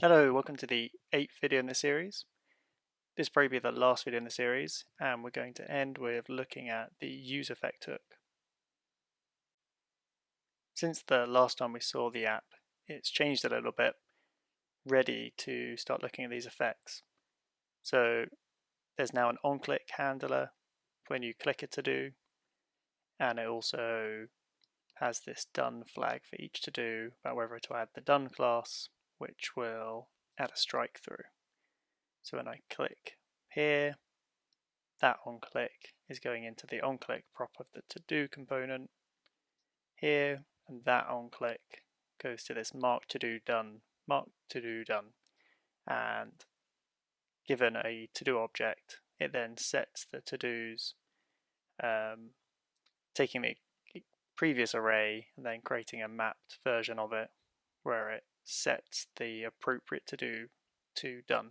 Hello, welcome to the 8th video in the series. This will probably be the last video in the series, and we're going to end with looking at the useEffect hook. Since the last time we saw the app, it's changed a little bit, ready to start looking at these effects. So there's now an on-click handler when you click a to-do, and it also has this done flag for each to-do about whether to add the done class, which will add a strike through. So when I click here, that on-click is going into the on-click prop of the to-do component here, and that on-click goes to this mark to-do done, and given a to-do object, it then sets the to-dos, taking the previous array and then creating a mapped version of it where it sets the appropriate to-do to done.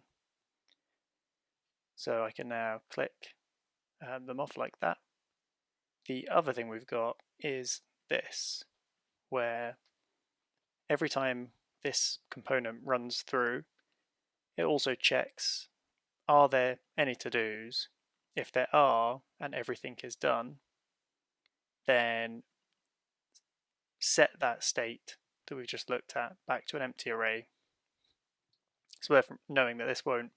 So I can now click them off like that. The other thing we've got is this, where every time this component runs through, it also checks, are there any to-dos? If there are, and everything is done, then set that state that we just looked at back to an empty array. It's worth knowing that this won't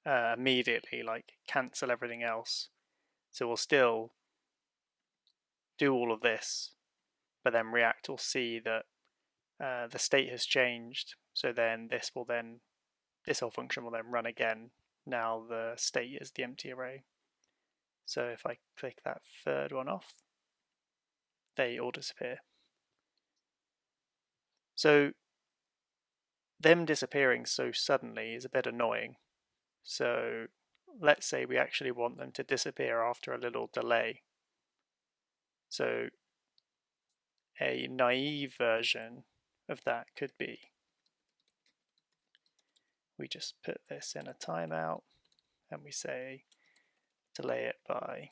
immediately cancel everything else. So we'll still do all of this, but then React will see that the state has changed. So then this whole function will then run again. Now the state is the empty array. So if I click that third one off, they all disappear. So them disappearing so suddenly is a bit annoying. So let's say we actually want them to disappear after a little delay. So a naive version of that could be, we just put this in a timeout and we say delay it by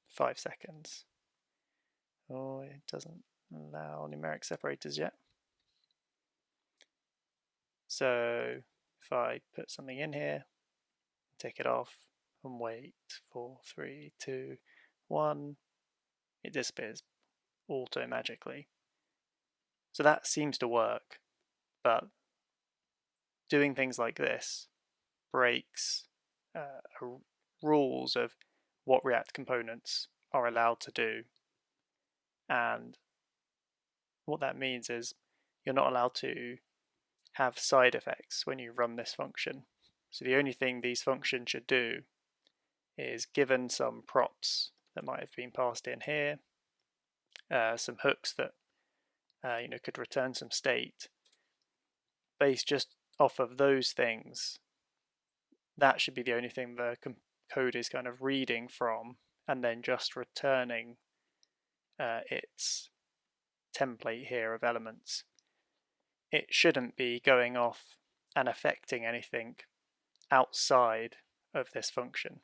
5 seconds. Oh, it doesn't allow numeric separators yet. So if I put something in here, take it off and wait for 3, 2, 1, it disappears auto magically. So that seems to work, but doing things like this breaks rules of what React components are allowed to do. And what that means is you're not allowed to have side effects when you run this function. So the only thing these functions should do is, given some props that might have been passed in here, some hooks that could return some state, based just off of those things, that should be the only thing the code is kind of reading from, and then just returning its template here of elements. It shouldn't be going off and affecting anything outside of this function.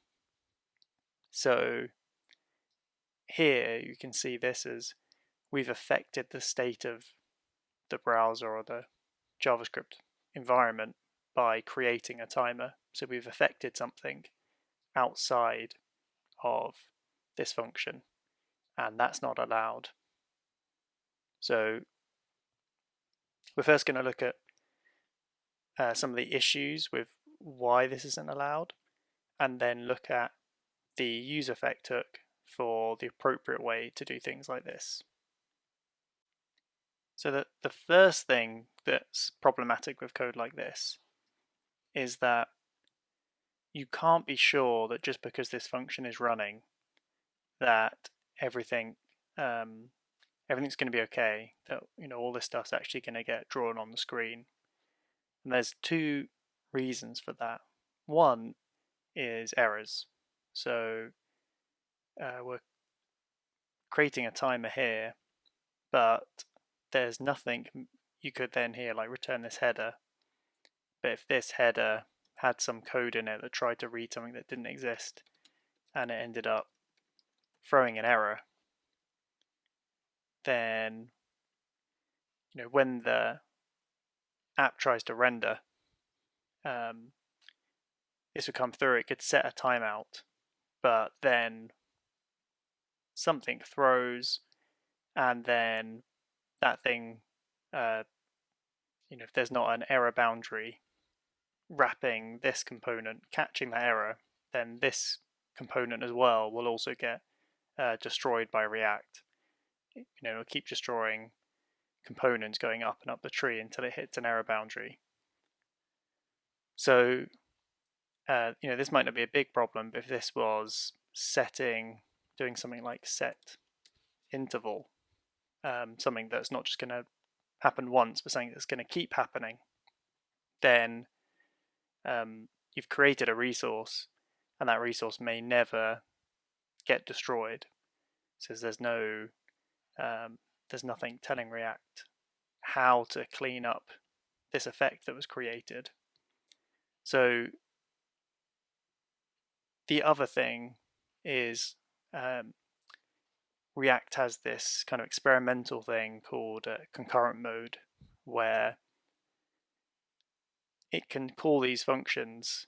So here you can see this as we've affected the state of the browser or the JavaScript environment by creating a timer. So we've affected something outside of this function, and that's not allowed. So we're first going to look at some of the issues with why this isn't allowed, and then look at the useEffect hook for the appropriate way to do things like this. So the first thing that's problematic with code like this is that you can't be sure that just because this function is running that everything's going to be okay, that all this stuff's actually going to get drawn on the screen. And there's two reasons for that. One is errors. So we're creating a timer here, but there's nothing you could then here like return this header. But if this header had some code in it that tried to read something that didn't exist, and it ended up throwing an error, then when the app tries to render, this would come through. It could set a timeout, but then something throws, and then that thing, if there's not an error boundary wrapping this component, catching that error, then this component as well will also get destroyed by React. It'll keep destroying components going up and up the tree until it hits an error boundary. So, this might not be a big problem, but if this was doing something like set interval, something that's not just going to happen once, but something that's going to keep happening, then you've created a resource, and that resource may never get destroyed. So there's nothing telling React how to clean up this effect that was created. So the other thing is React has this kind of experimental thing called concurrent mode, where it can call these functions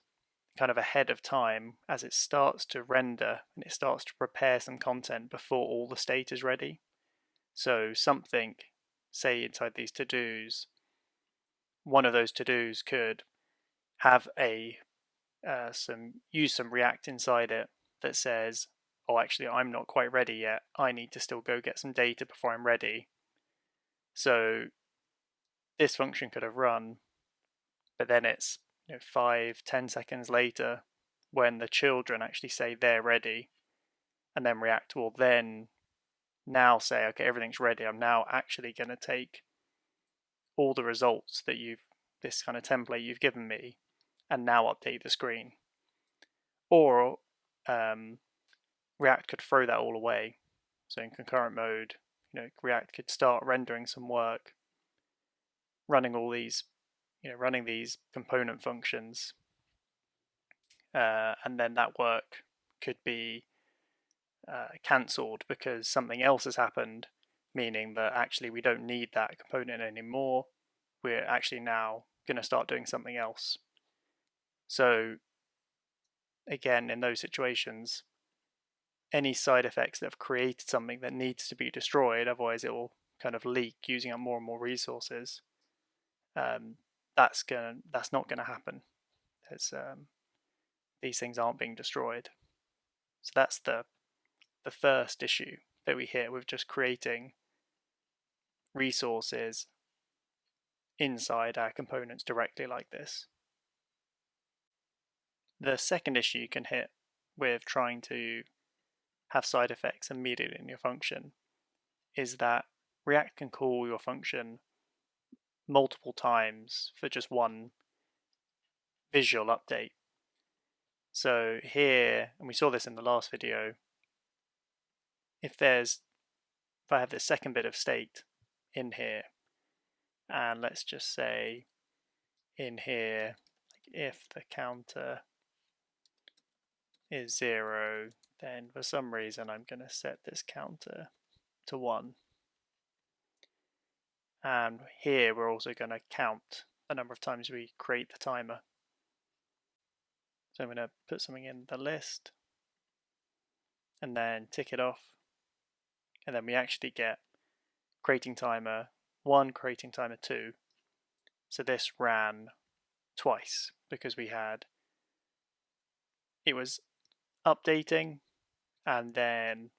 kind of ahead of time as it starts to render and it starts to prepare some content before all the state is ready. So something, say inside these to-dos, one of those to-dos could have use some React inside it that says, oh, actually, I'm not quite ready yet. I need to still go get some data before I'm ready. So this function could have run, but then it's 5-10 seconds later when the children actually say they're ready, and then React will then now say, okay, everything's ready. I'm now actually going to take all the results that this kind of template you've given me, and now update the screen. Or React could throw that all away. So in concurrent mode, React could start rendering some work, running all these, running these component functions, and then that work could be cancelled because something else has happened, meaning that actually we don't need that component anymore. We're actually now going to start doing something else. So again, in those situations, any side effects that have created something that needs to be destroyed, otherwise it will kind of leak using up more and more resources, that's not going to happen. These things aren't being destroyed. So that's the first issue that we hit with just creating resources inside our components directly like this. The second issue you can hit with trying to have side effects immediately in your function is that React can call your function multiple times for just one visual update. So here, and we saw this in the last video, if I have this second bit of state in here, and let's just say in here, if the counter is 0, then for some reason I'm going to set this counter to 1. And here we're also going to count the number of times we create the timer. So I'm going to put something in the list and then tick it off. And then we actually get creating timer 1, creating timer 2. So this ran twice because it was updating and then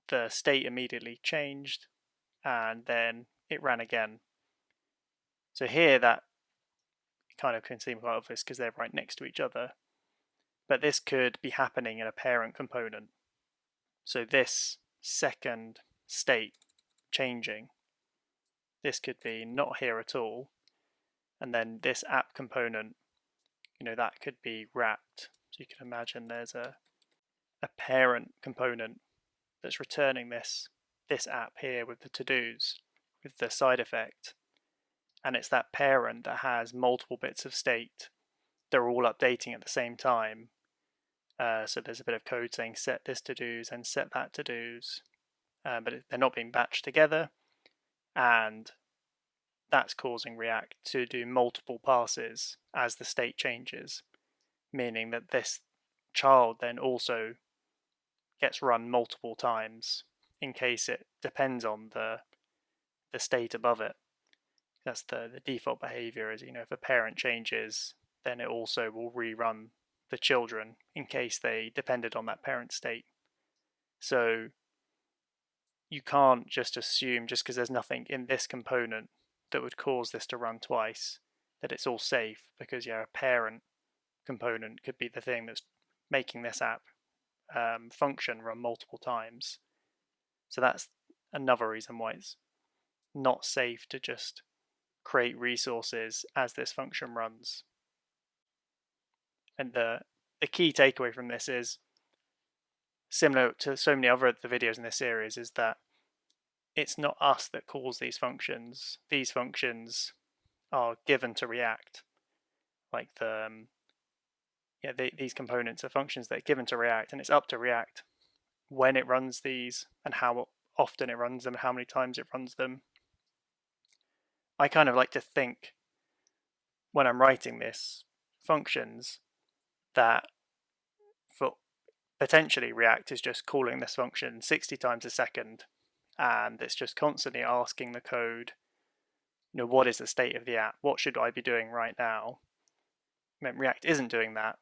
the state immediately changed and then it ran again. So here that kind of can seem quite obvious because they're right next to each other, but this could be happening in a parent component. So this second state changing, this could be not here at all, and then this app component, that could be wrapped. So you can imagine there's a parent component that's returning this app here with the to-dos, with the side effect, and it's that parent that has multiple bits of state. They're all updating at the same time. So there's a bit of code saying set this to-dos and set that to-dos, but they're not being batched together, and that's causing React to do multiple passes as the state changes, meaning that this child then also gets run multiple times in case it depends on the state above it. That's the default behavior is, if a parent changes, then it also will rerun the children in case they depended on that parent state. So you can't just assume, just because there's nothing in this component that would cause this to run twice, that it's all safe, because a parent component could be the thing that's making this app function run multiple times. So that's another reason why it's not safe to just create resources as this function runs. And the key takeaway from this is, similar to so many other the videos in this series, is that it's not us that calls these functions. These functions are given to React. Like these components are functions that are given to React, and it's up to React when it runs these and how often it runs them, how many times it runs them. I kind of like to think when I'm writing this functions that for potentially React is just calling this function 60 times a second, and it's just constantly asking the code, what is the state of the app? What should I be doing right now? React isn't doing that,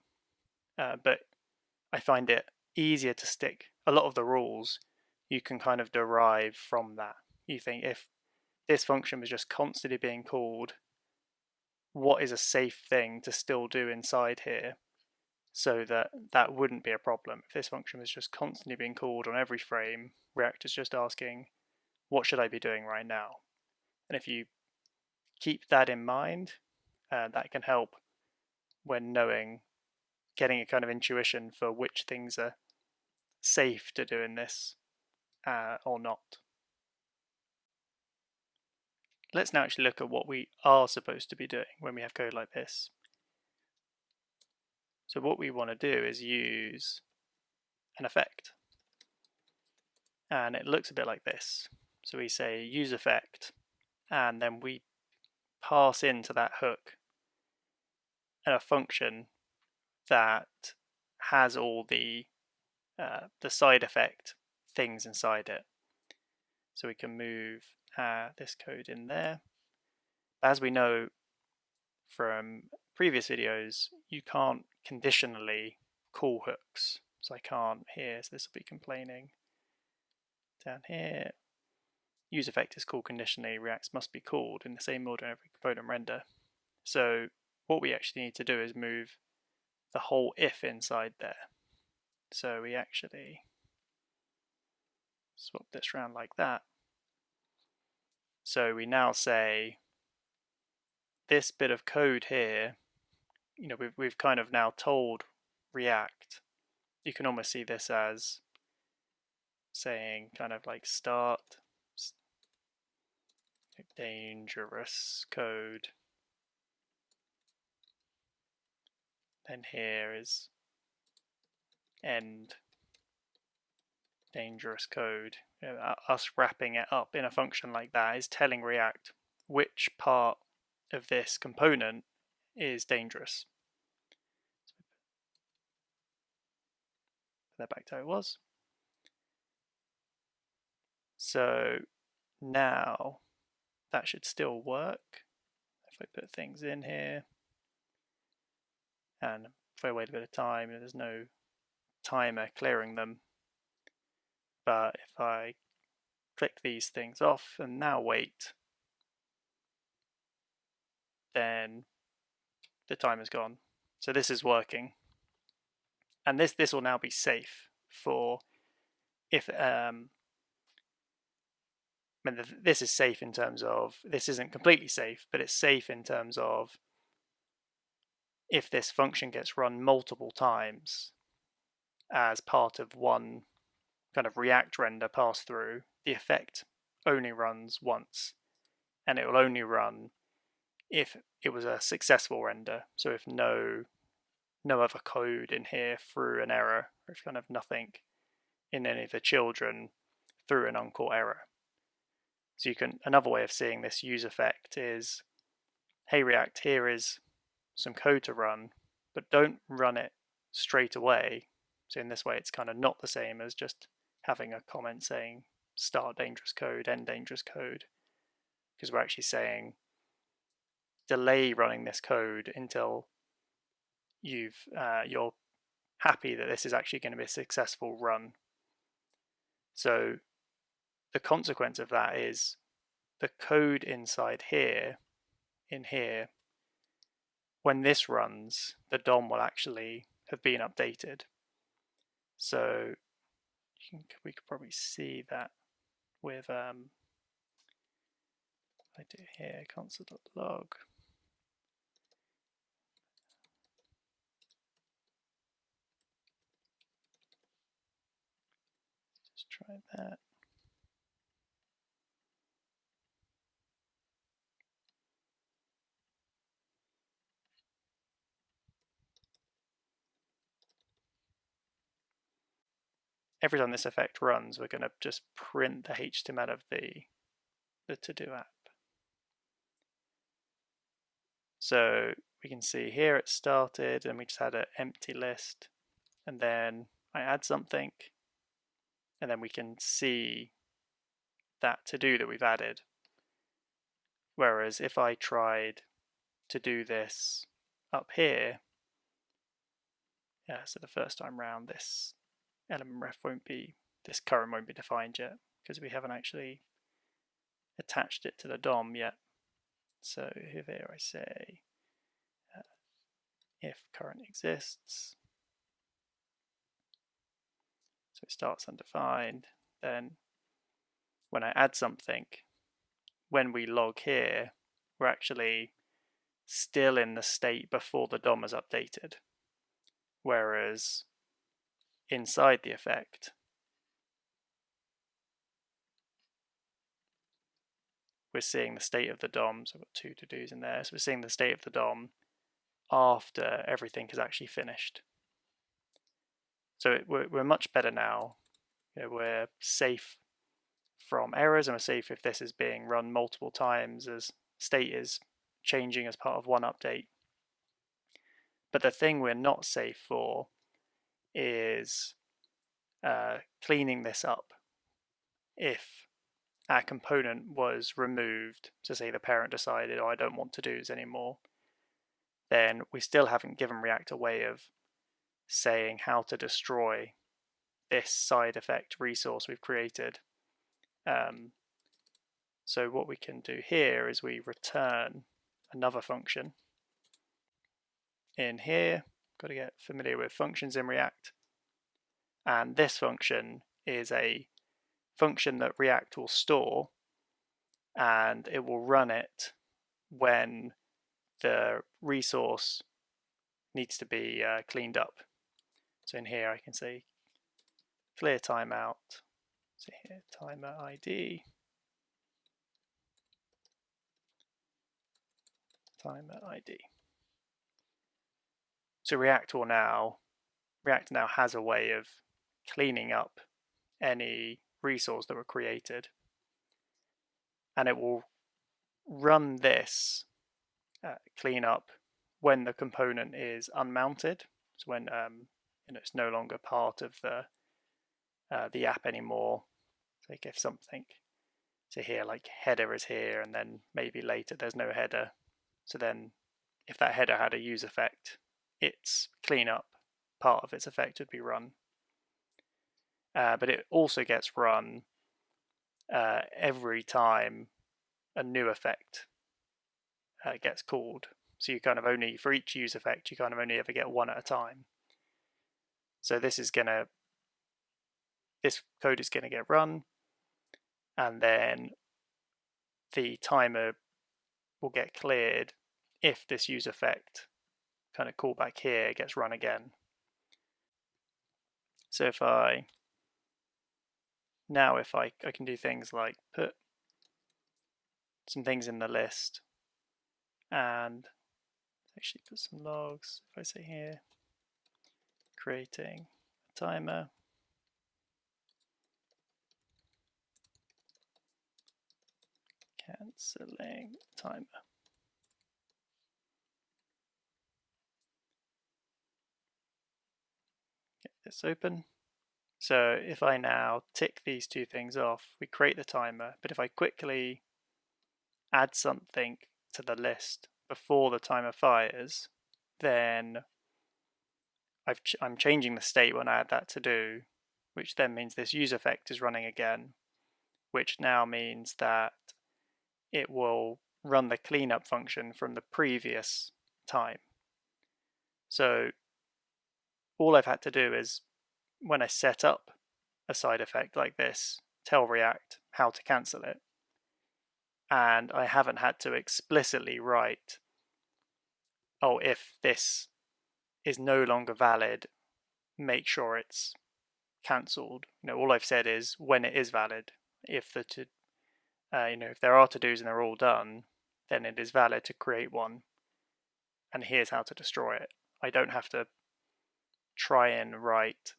but I find it easier to stick a lot of the rules you can kind of derive from that. You think, if this function was just constantly being called, what is a safe thing to still do inside here so that wouldn't be a problem? If this function was just constantly being called on every frame, React is just asking, what should I be doing right now? And if you keep that in mind, that can help when getting a kind of intuition for which things are safe to do in this or not. Let's now actually look at what we are supposed to be doing when we have code like this. So what we want to do is use an effect. And it looks a bit like this. So we say useEffect, and then we pass into that hook a function that has all the side effect things inside it. So we can move this code in there. As we know from previous videos, you can't conditionally call hooks. So I can't here, so this will be complaining. Down here, useEffect is called conditionally, React must be called in the same order in every component render. So what we actually need to do is move the whole if inside there. So we actually swap this around like that. So we now say this bit of code here, we've kind of now told React, you can almost see this as saying kind of like start dangerous code, then here is end dangerous code. Us wrapping it up in a function like that is telling React which part of this component is dangerous. Put that back to how it was. So now that should still work. If I put things in here, and if I wait a bit of time, there's no timer clearing them. But if I click these things off and now wait, then the timer's gone. So this is working. And this will now be safe for if this is safe in terms of, this isn't completely safe, but it's safe in terms of if this function gets run multiple times as part of one kind of React render pass through, the effect only runs once, and it will only run if it was a successful render. So if no other code in here threw an error, or if kind of nothing in any of the children threw an uncaught error. So you can, another way of seeing this useEffect is, hey React, here is some code to run, but don't run it straight away. So in this way, it's kind of not the same as just having a comment saying start dangerous code, end dangerous code, because we're actually saying delay running this code until you're happy that this is actually going to be a successful run. So the consequence of that is the code inside here, in here, when this runs, the DOM will actually have been updated. So we could probably see that with I do here console.log. Just try that. Every time this effect runs, we're going to just print the HTML of the to-do app. So we can see here it started and we just had an empty list, and then I add something, and then we can see that to-do that we've added. Whereas if I tried to do this up here, so the first time round this element ref this current won't be defined yet because we haven't actually attached it to the DOM yet. So here I say if current exists, so it starts undefined, then when I add something, when we log here, we're actually still in the state before the DOM is updated. Whereas inside the effect, we're seeing the state of the DOM. So I've got two to-dos in there. So we're seeing the state of the DOM after everything is actually finished. So we're much better now. We're safe from errors, and we're safe if this is being run multiple times as state is changing as part of one update. But the thing we're not safe for is cleaning this up. If our component was removed, so say the parent decided, oh, I don't want to do this anymore, then we still haven't given React a way of saying how to destroy this side effect resource we've created. So what we can do here is we return another function. In here, got to get familiar with functions in React. And this function is a function that React will store, and it will run it when the resource needs to be cleaned up. So in here I can say clear timeout. So here timer ID, timer ID. So React now has a way of cleaning up any resource that were created, and it will run this cleanup when the component is unmounted. So when it's no longer part of the app anymore. So like if something, so here like header is here, and then maybe later there's no header. So then if that header had a use effect, its cleanup part of its effect would be run. But it also gets run every time a new effect gets called. So you kind of only, for each use effect, you kind of only ever get one at a time. So this code is going to get run, and then the timer will get cleared if this use effect kind of callback here gets run again. So if I can do things like put some things in the list and actually put some logs. If I say here, creating a timer, cancelling timer. Get this open. So if I now tick these two things off, we create the timer, but if I quickly add something to the list before the timer fires, then I'm changing the state when I add that to do, which then means this useEffect is running again, which now means that it will run the cleanup function from the previous time. So all I've had to do is, when I set up a side effect like this, tell React how to cancel it. And I haven't had to explicitly write, oh, if this is no longer valid, make sure it's cancelled. All I've said is when it is valid. If if there are to-dos and they're all done, then it is valid to create one. And here's how to destroy it. I don't have to try and write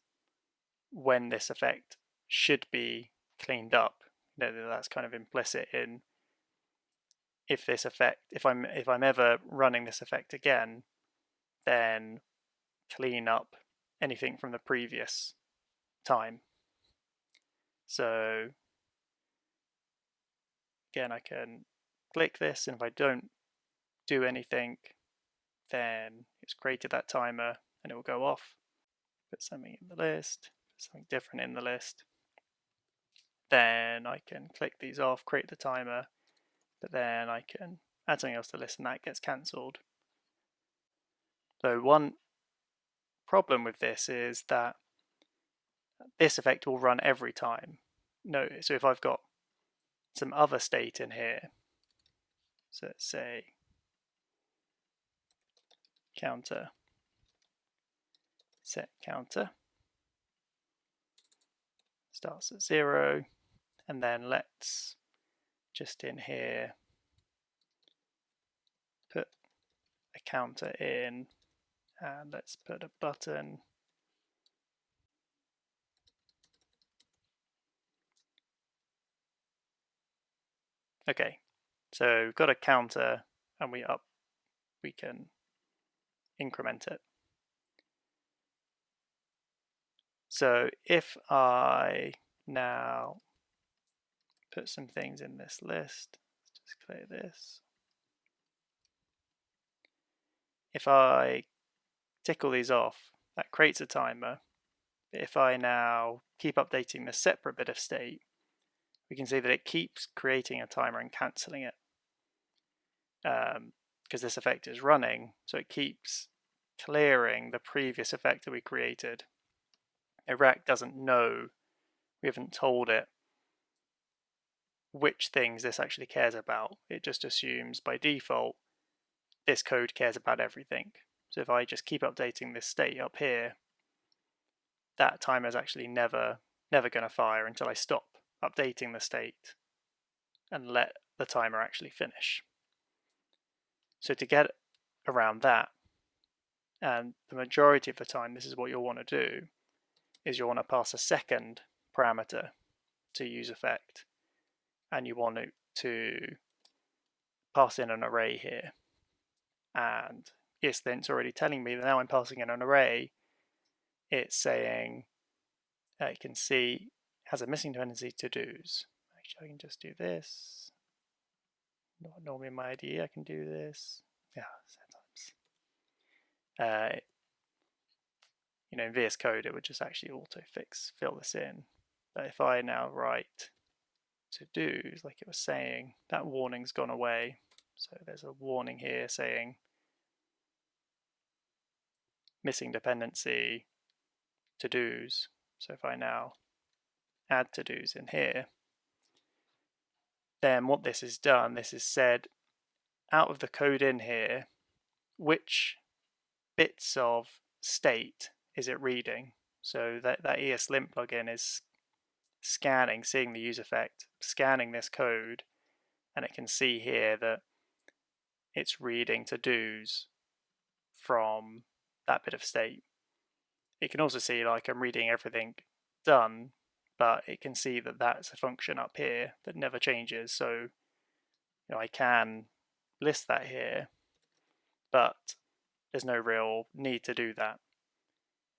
when this effect should be cleaned up. That's kind of implicit in if this effect, if I'm ever running this effect again, then clean up anything from the previous time. So again, I can click this, and if I don't do anything, then it's created that timer and it will go off. Put something in the list, put something different in the list. Then I can click these off, create the timer, but then I can add something else to the list and that gets cancelled. So one problem with this is that this effect will run every time. No, so if I've got some other state in here, so let's say counter, set counter, starts at 0, and then let's just in here put a counter in, and let's put a button. Okay, so we've got a counter, and we can increment it. So if I now put some things in this list, let's just clear this. If I tick all these off, that creates a timer. But if I now keep updating the separate bit of state, we can see that it keeps creating a timer and cancelling it. Because this effect is running, so it keeps clearing the previous effect that we created. React doesn't know, we haven't told it which things this actually cares about. It just assumes by default this code cares about everything. So if I just keep updating this state up here, that timer is actually never going to fire until I stop updating the state and let the timer actually finish. So to get around that, and the majority of the time this is what you'll want to do, is you'll want to pass a second parameter to useEffect, and you want to pass in an array here. And yes, then it's already telling me that now I'm passing in an array. It's saying you can see it has a missing dependency to-dos. Actually, I can just do this. Not normally in my IDE, I can do this. Yeah, sometimes. In VS Code, it would just actually fill this in. But if I now write to-dos, like it was saying, that warning's gone away. So there's a warning here saying missing dependency to-dos. So if I now add to-dos in here, then what this has done, this has said out of the code in here, which bits of state is it reading? So that ESLint plugin is scanning, seeing the useEffect, scanning this code, and it can see here that it's reading to-dos from that bit of state. It can also see like I'm reading everything done, but it can see that that's a function up here that never changes. So I can list that here, but there's no real need to do that.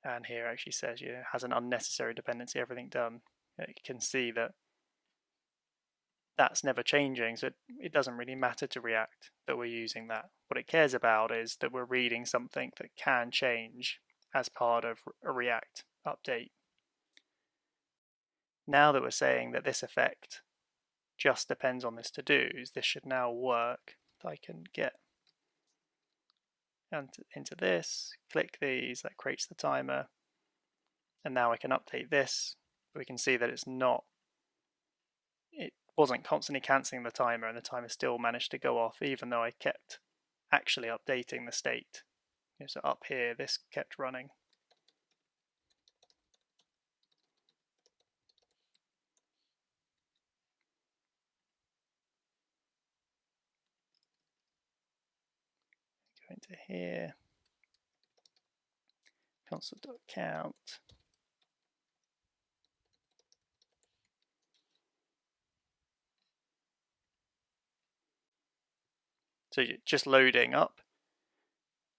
And here actually says it has an unnecessary dependency, everything done. You can see that that's never changing, so it doesn't really matter to React that we're using that. What it cares about is that we're reading something that can change as part of a React update. Now that we're saying that this effect just depends on this to-dos, this should now work. I can get into this, click these, that creates the timer, and now I can update this. We can see that it wasn't constantly cancelling the timer, and the timer still managed to go off even though I kept actually updating the state. So up here, this kept running. Go into here, console.count. So you're just loading up.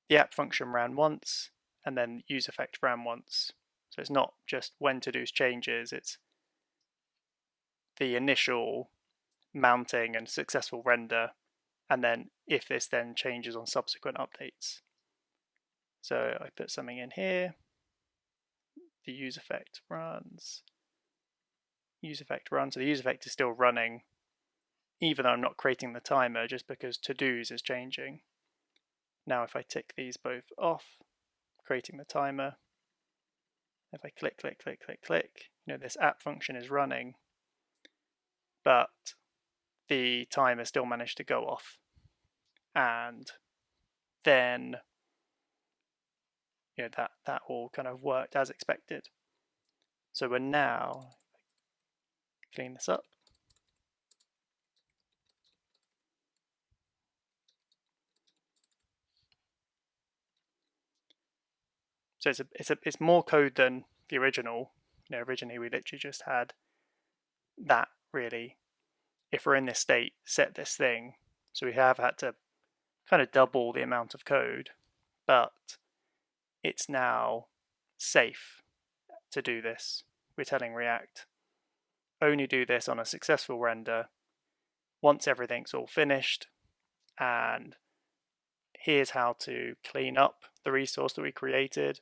The app function ran once, and then useEffect ran once. So it's not just when to-dos changes, it's the initial mounting and successful render, and then if this then changes on subsequent updates. So I put something in here, the useEffect runs, useEffect runs, so the useEffect is still running even though I'm not creating the timer, just because to-dos is changing. Now if I tick these both off, creating the timer, if I click, this app function is running, but the timer still managed to go off. And then that all kind of worked as expected. So we're now, clean this up. So it's more code than the original. Originally we literally just had that really. If we're in this state, set this thing. So we have had to kind of double the amount of code, but it's now safe to do this. We're telling React, only do this on a successful render once everything's all finished, and here's how to clean up the resource that we created,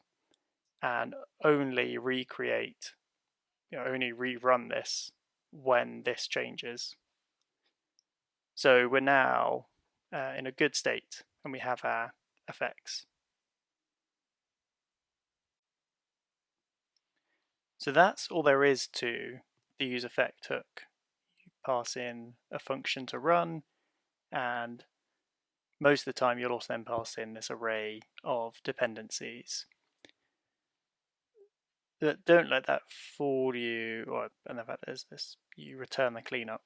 and only recreate, only rerun this when this changes. So we're now in a good state, and we have our effects. So that's all there is to the useEffect hook. You pass in a function to run, and most of the time you'll also then pass in this array of dependencies. Don't let that fool you, and the fact there's this, you return the cleanup.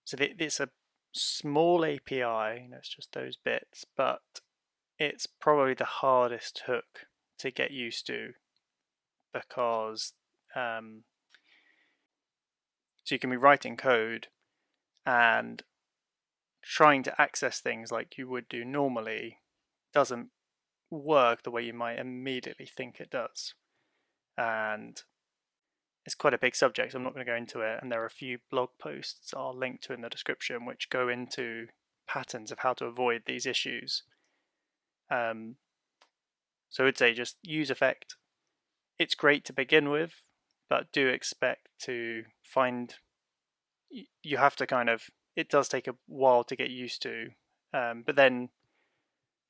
So it's a small API, it's just those bits, but it's probably the hardest hook to get used to, because so you can be writing code and trying to access things like you would do normally doesn't work the way you might immediately think it does. And it's quite a big subject, so I'm not going to go into it, and there are a few blog posts I'll link to in the description which go into patterns of how to avoid these issues. So I'd say just useEffect. It's great to begin with, but do expect to find you have to it does take a while to get used to, but then,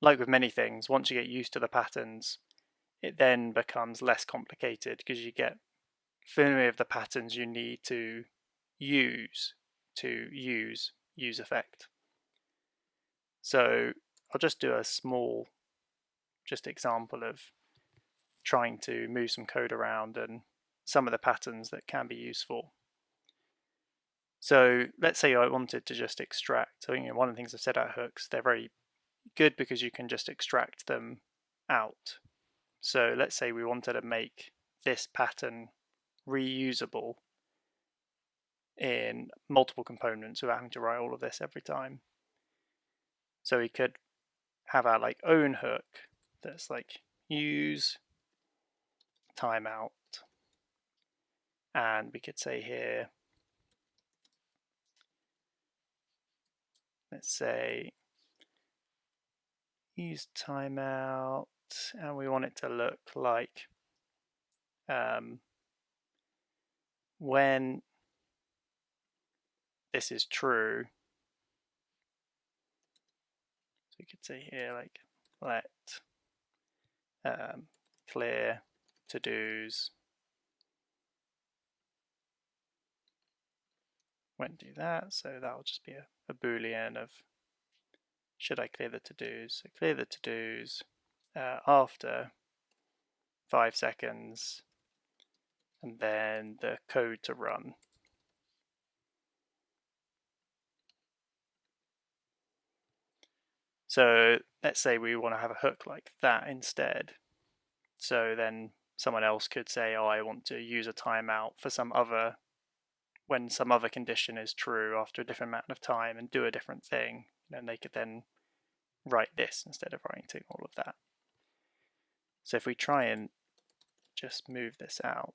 like with many things, once you get used to the patterns, it then becomes less complicated because you get familiar with the patterns you need to use useEffect. So I'll just do a small example of trying to move some code around and some of the patterns that can be useful. So let's say I wanted to just extract. So one of the things I've said about hooks, they're very good because you can just extract them out. So let's say we wanted to make this pattern reusable. in multiple components without having to write all of this every time. So we could have our like own hook that's like use timeout, and we could say here, let's say use timeout, and we want it to look like when this is true. So we could say here like let clear to-dos when do that. So that'll just be a boolean of should I clear the to-dos. So clear the to-dos after 5 seconds, and then the code to run. So let's say we want to have a hook like that instead. So then someone else could say, oh, I want to use a timeout for some other, when some other condition is true after a different amount of time, and do a different thing. And they could then write this instead of writing all of that. So if we try and just move this out,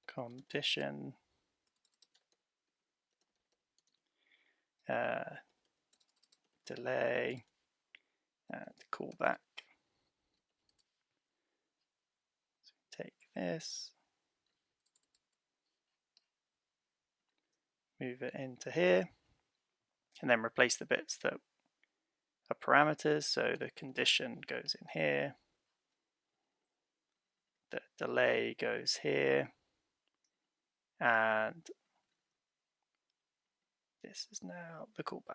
condition delay and callback. So take this, move it into here, and then replace the bits that are parameters. So the condition goes in here, the delay goes here, and this is now the callback.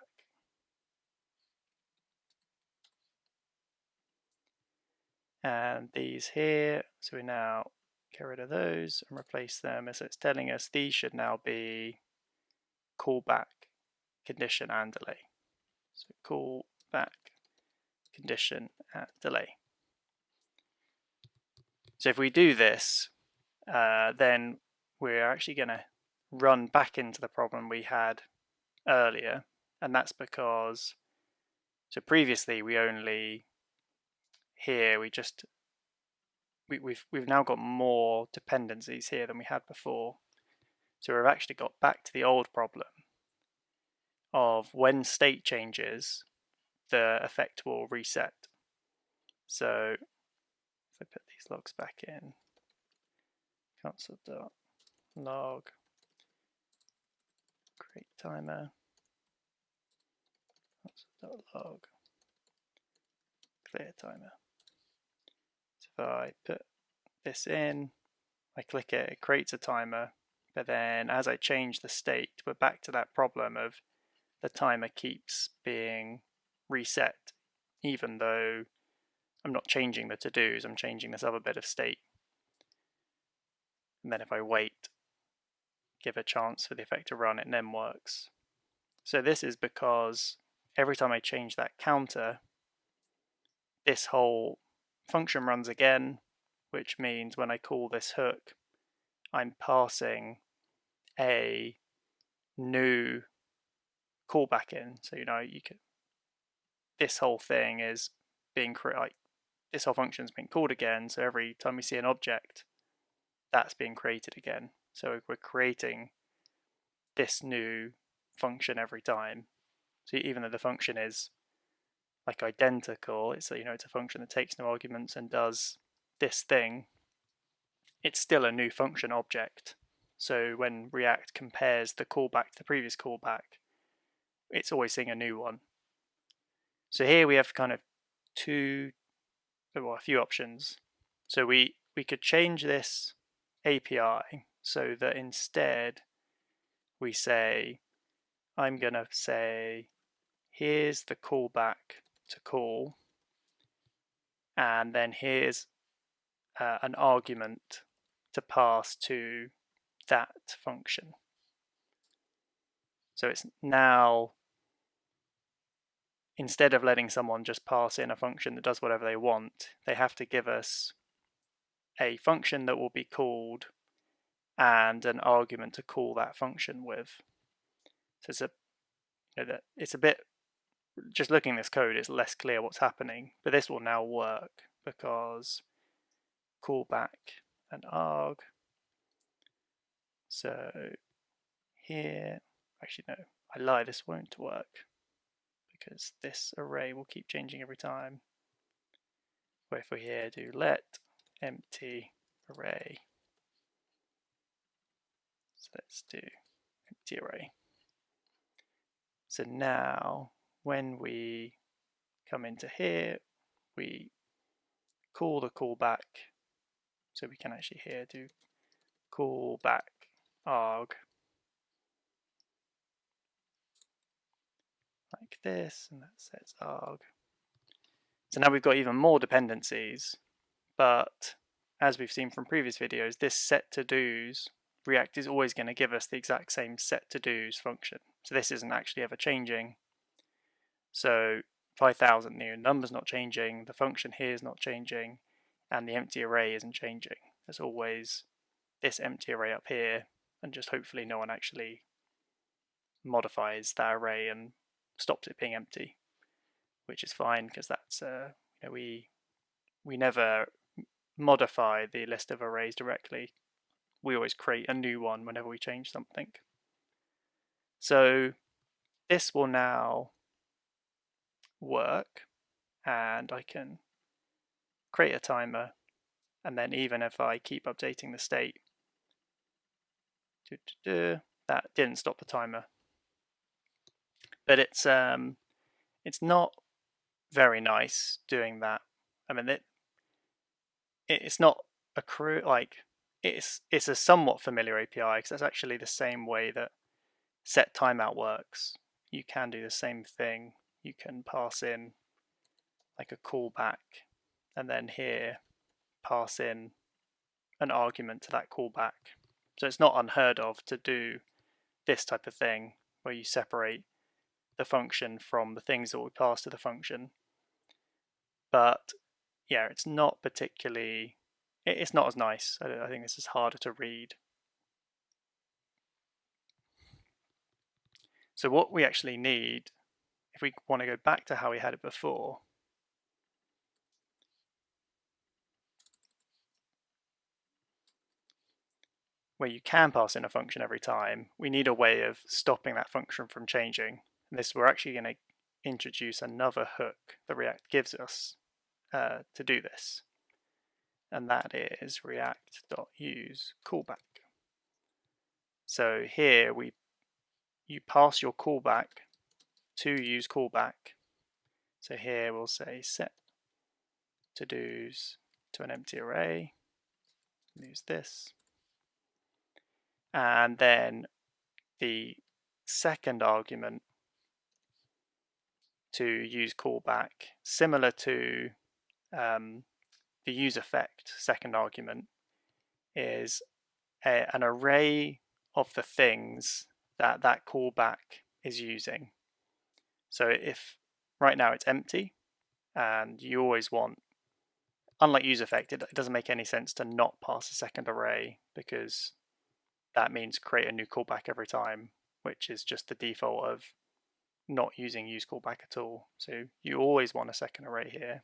And these here, so we now get rid of those and replace them. So it's telling us these should now be callback, condition, and delay. So callback, condition, and delay. So if we do this, then we're actually going to run back into the problem we had earlier, and that's because, so previously we only, here we just, we've now got more dependencies here than we had before. So we've actually got back to the old problem of when state changes, the effect will reset. So if I put these logs back in, console.log, create timer, console.log, clear timer. So if I put this in, I click it, it creates a timer, but then as I change the state, we're back to that problem of the timer keeps being reset, even though I'm not changing the to-dos, I'm changing this other bit of state. And then if I wait, give a chance for the effect to run, it then works. So this is because every time I change that counter, this whole function runs again, which means when I call this hook, I'm passing a new callback in. So you could, this whole thing is being like this whole function is being called again. So every time we see an object, that's being created again. So we're creating this new function every time. So even though the function is like identical, it's it's a function that takes no arguments and does this thing, it's still a new function object. So when React compares the callback to the previous callback, it's always seeing a new one. So here we have kind of a few options. So we could change this API so that instead we say, I'm going to say, here's the callback to call, and then here's an argument to pass to that function. So it's now, instead of letting someone just pass in a function that does whatever they want, they have to give us a function that will be called and an argument to call that function with. So it's a bit, just looking at this code, it's less clear what's happening, but this will now work because callback and arg. So here, actually no, I lie, this won't work because this array will keep changing every time. But if we here do let empty array, so let's do empty array. So now when we come into here, we call the callback, so we can actually here do callback arg like this, and that sets arg. So now we've got even more dependencies, but as we've seen from previous videos, this set to dos, React is always going to give us the exact same set to dos function. So this isn't actually ever changing. So 5,000, the number's not changing, the function here is not changing, and the empty array isn't changing. There's always this empty array up here, and just hopefully no one actually modifies that array and stops it being empty, which is fine because that's we never modify the list of arrays directly. We always create a new one whenever we change something. So this will now work, and I can create a timer, and then even if I keep updating the state, that didn't stop the timer. But it's not very nice doing that. I mean, it's not it's a somewhat familiar API because that's actually the same way that set timeout works. You can do the same thing. You can pass in like a callback, and then here pass in an argument to that callback. So it's not unheard of to do this type of thing where you separate the function from the things that we pass to the function. But yeah, it's not particularly, it's not as nice. I think this is harder to read. So what we actually need, if we want to go back to how we had it before, where you can pass in a function every time, we need a way of stopping that function from changing. And this, we're actually going to introduce another hook that React gives us to do this. And that is react.useCallback. So here you pass your callback to useCallback. So here we'll say set to dos to an empty array. Use this. And then the second argument to use callback, similar to the useEffect second argument, is an array of the things that that callback is using. So if right now it's empty, and you always want, unlike useEffect, it doesn't make any sense to not pass a second array because that means create a new callback every time, which is just the default of not using useCallback at all. So you always want a second array here.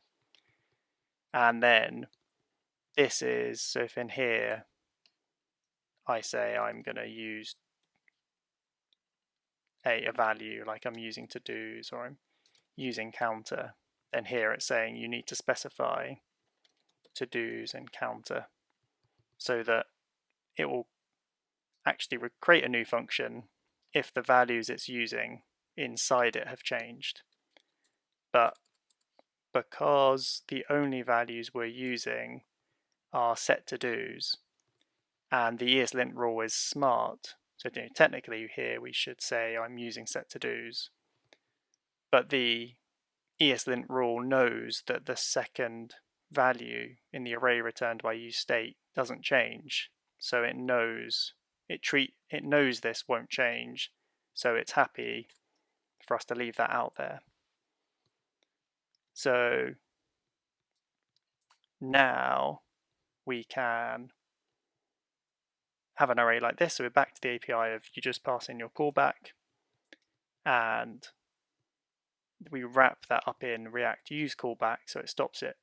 And then this is, so if in here I say I'm going to use a value, like I'm using to dos or I'm using counter, then here it's saying you need to specify to dos and counter so that it will actually create a new function if the values it's using inside it have changed. But because the only values we're using are set to dos and the ESLint rule is smart, so technically here we should say I'm using set to dos, but the ESLint rule knows that the second value in the array returned by useState doesn't change, so it knows this won't change, so it's happy for us to leave that out there. So now we can have an array like this. So we're back to the API of you just pass in your callback, and we wrap that up in React useCallback so it stops it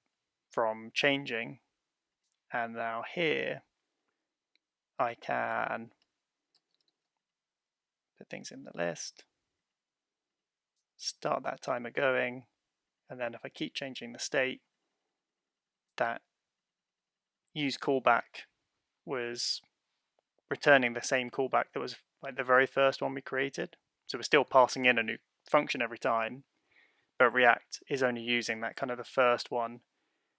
from changing. And now here I can put things in the list, start that timer going, and then if I keep changing the state, that useCallback was returning the same callback that was like the very first one we created. So we're still passing in a new function every time, but React is only using that kind of the first one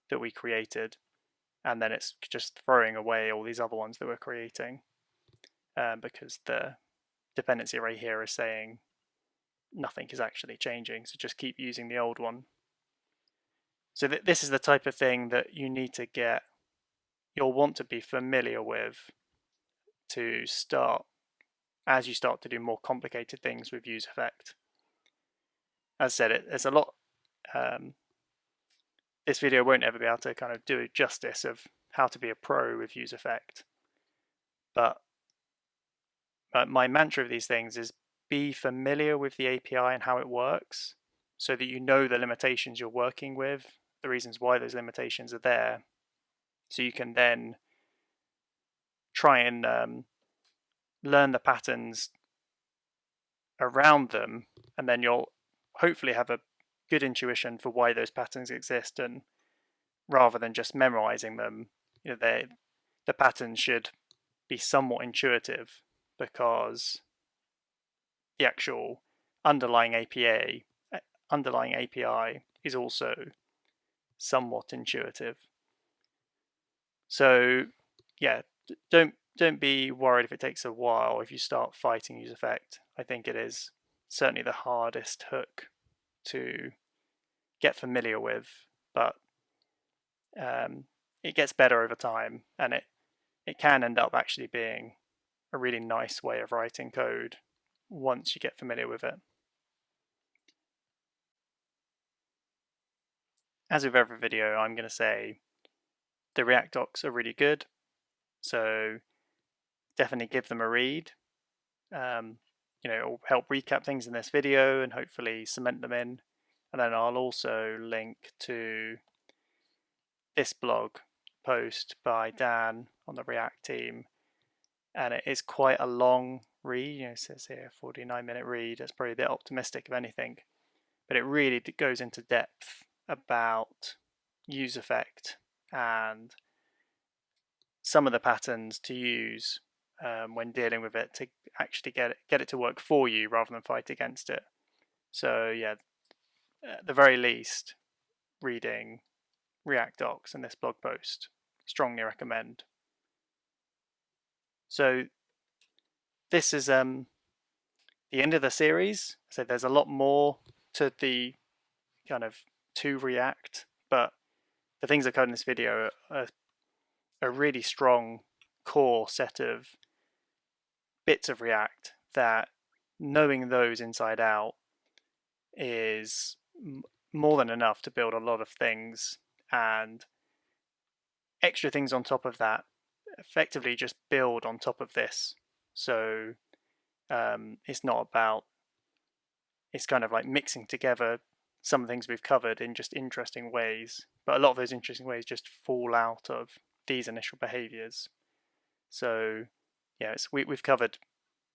that we created, and then it's just throwing away all these other ones that we're creating, because the dependency array here is saying nothing is actually changing, so just keep using the old one. So this is the type of thing that you'll want to be familiar with to start as you start to do more complicated things with useEffect. As I said, it's a lot. This video won't ever be able to kind of do justice of how to be a pro with useEffect, but my mantra of these things is be familiar with the API and how it works, so that you know the limitations you're working with, the reasons why those limitations are there, so you can then try and learn the patterns around them, and then you'll hopefully have a good intuition for why those patterns exist. And rather than just memorizing them, the patterns should be somewhat intuitive, because the actual underlying API is also somewhat intuitive. So yeah, don't be worried if it takes a while if you start fighting useEffect. I think it is certainly the hardest hook to get familiar with, but it gets better over time, and it can end up actually being a really nice way of writing code once you get familiar with it. As with every video, I'm going to say the React docs are really good, so definitely give them a read. It'll help recap things in this video and hopefully cement them in. And then I'll also link to this blog post by Dan on the React team, and it is quite a long read. It says here 49-minute read. That's probably a bit optimistic, if anything, but it really goes into depth about useEffect and some of the patterns to use when dealing with it to actually get it to work for you rather than fight against it. So yeah, at the very least, reading React docs and this blog post, strongly recommend. So this is the end of the series. So there's a lot more to the kind of to React, but the things I covered in this video are a really strong core set of bits of React that knowing those inside out is more than enough to build a lot of things, and extra things on top of that effectively just build on top of this. So it's not about, it's kind of like mixing together some things we've covered in just interesting ways, but a lot of those interesting ways just fall out of these initial behaviors. So yeah, we've covered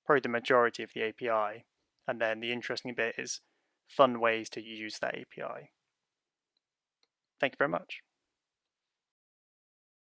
probably the majority of the API, and then the interesting bit is fun ways to use that API. Thank you very much.